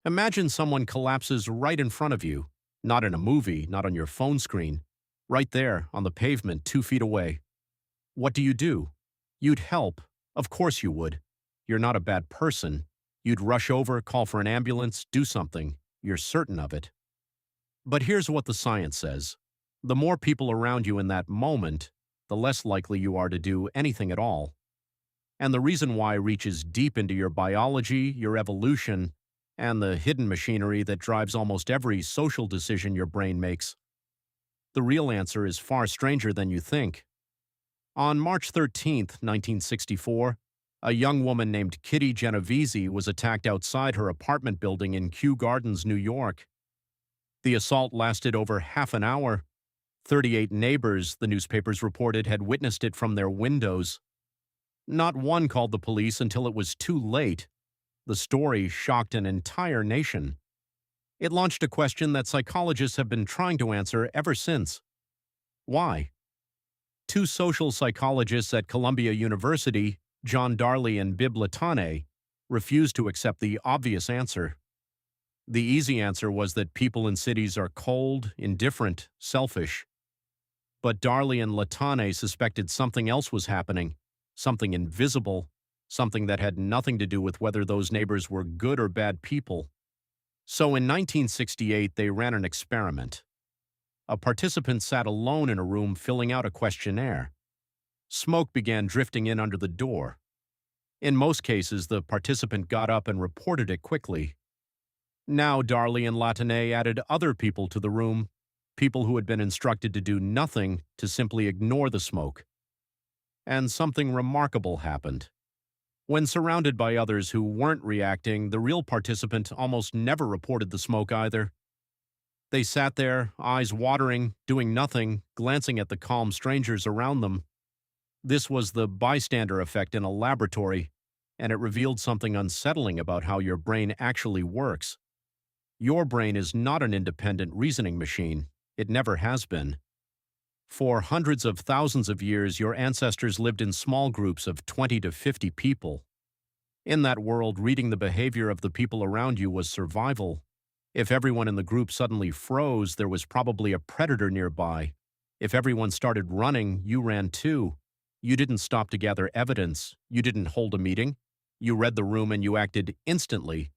Imagine someone collapses right in front of you, not in a movie, not on your phone screen, right there on the pavement 2 feet away. What do? You'd help. Of course you would. You're not a bad person. You'd rush over, call for an ambulance, do something. You're certain of it. But here's what the science says. The more people around you in that moment, the less likely you are to do anything at all. And the reason why reaches deep into your biology, your evolution, and the hidden machinery that drives almost every social decision your brain makes. The real answer is far stranger than you think. On March 13th, 1964, a young woman named Kitty Genovese was attacked outside her apartment building in Kew Gardens, New York. The assault lasted over half an hour. 38 neighbors, the newspapers reported, had witnessed it from their windows. Not one called the police until it was too late. The story shocked an entire nation. It launched a question that psychologists have been trying to answer ever since. Why? Two social psychologists at Columbia University, John Darley and Bib Latané, refused to accept the obvious answer. The easy answer was that people in cities are cold, indifferent, selfish. But Darley and Latané suspected something else was happening, something invisible, something that had nothing to do with whether those neighbors were good or bad people. So in 1968, they ran an experiment. A participant sat alone in a room filling out a questionnaire. Smoke began drifting in under the door. In most cases, the participant got up and reported it quickly. Now Darley and Latané added other people to the room, people who had been instructed to do nothing, to simply ignore the smoke. And something remarkable happened. When surrounded by others who weren't reacting, the real participant almost never reported the smoke either. They sat there, eyes watering, doing nothing, glancing at the calm strangers around them. This was the bystander effect in a laboratory, and it revealed something unsettling about how your brain actually works. Your brain is not an independent reasoning machine. It never has been. For hundreds of thousands of years, your ancestors lived in small groups of 20 to 50 people. In that world, reading the behavior of the people around you was survival. If everyone in the group suddenly froze, there was probably a predator nearby. If everyone started running, you ran too. You didn't stop to gather evidence. You didn't hold a meeting. You read the room and you acted instantly.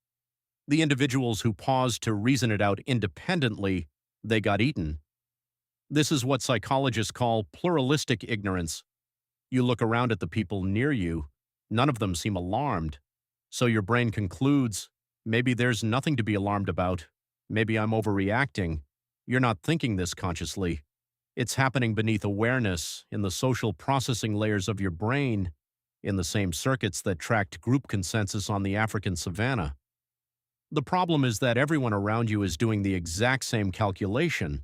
The individuals who paused to reason it out independently, they got eaten. This is what psychologists call pluralistic ignorance. You look around at the people near you. None of them seem alarmed. So your brain concludes, maybe there's nothing to be alarmed about. Maybe I'm overreacting. You're not thinking this consciously. It's happening beneath awareness, in the social processing layers of your brain, in the same circuits that tracked group consensus on the African savanna. The problem is that everyone around you is doing the exact same calculation.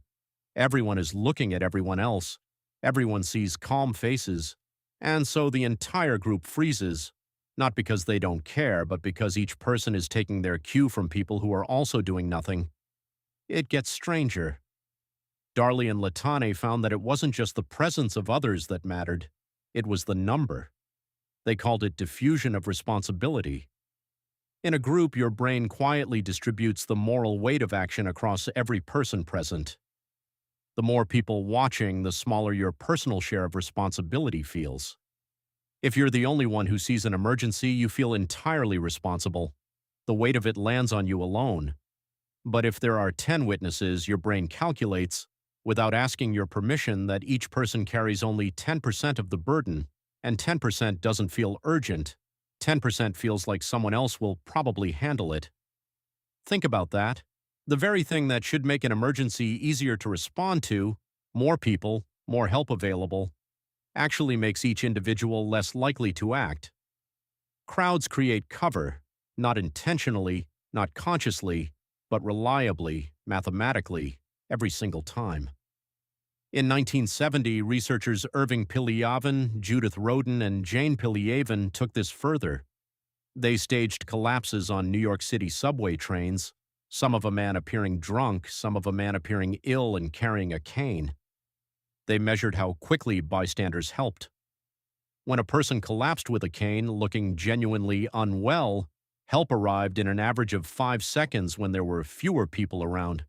Everyone is looking at everyone else. Everyone sees calm faces. And so the entire group freezes, not because they don't care, but because each person is taking their cue from people who are also doing nothing. It gets stranger. Darley and Latané found that it wasn't just the presence of others that mattered. It was the number. They called it diffusion of responsibility. In a group, your brain quietly distributes the moral weight of action across every person present. The more people watching, the smaller your personal share of responsibility feels. If you're the only one who sees an emergency, you feel entirely responsible. The weight of it lands on you alone. But if there are 10 witnesses, your brain calculates, without asking your permission, that each person carries only 10% of the burden, and 10% doesn't feel urgent. 10% feels like someone else will probably handle it. Think about that. The very thing that should make an emergency easier to respond to, more people, more help available, actually makes each individual less likely to act. Crowds create cover, not intentionally, not consciously, but reliably, mathematically, every single time. In 1970, researchers Irving Pilyavin, Judith Rodin, and Jane Pilyavin took this further. They staged collapses on New York City subway trains, some of a man appearing drunk, some of a man appearing ill and carrying a cane. They measured how quickly bystanders helped. When a person collapsed with a cane, looking genuinely unwell, Help arrived in an average of 5 seconds when there were fewer people around.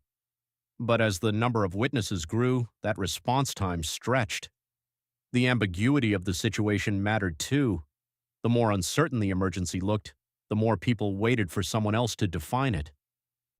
But as the number of witnesses grew, that response time stretched. The ambiguity of the situation mattered too. The more uncertain the emergency looked, the more people waited for someone else to define it.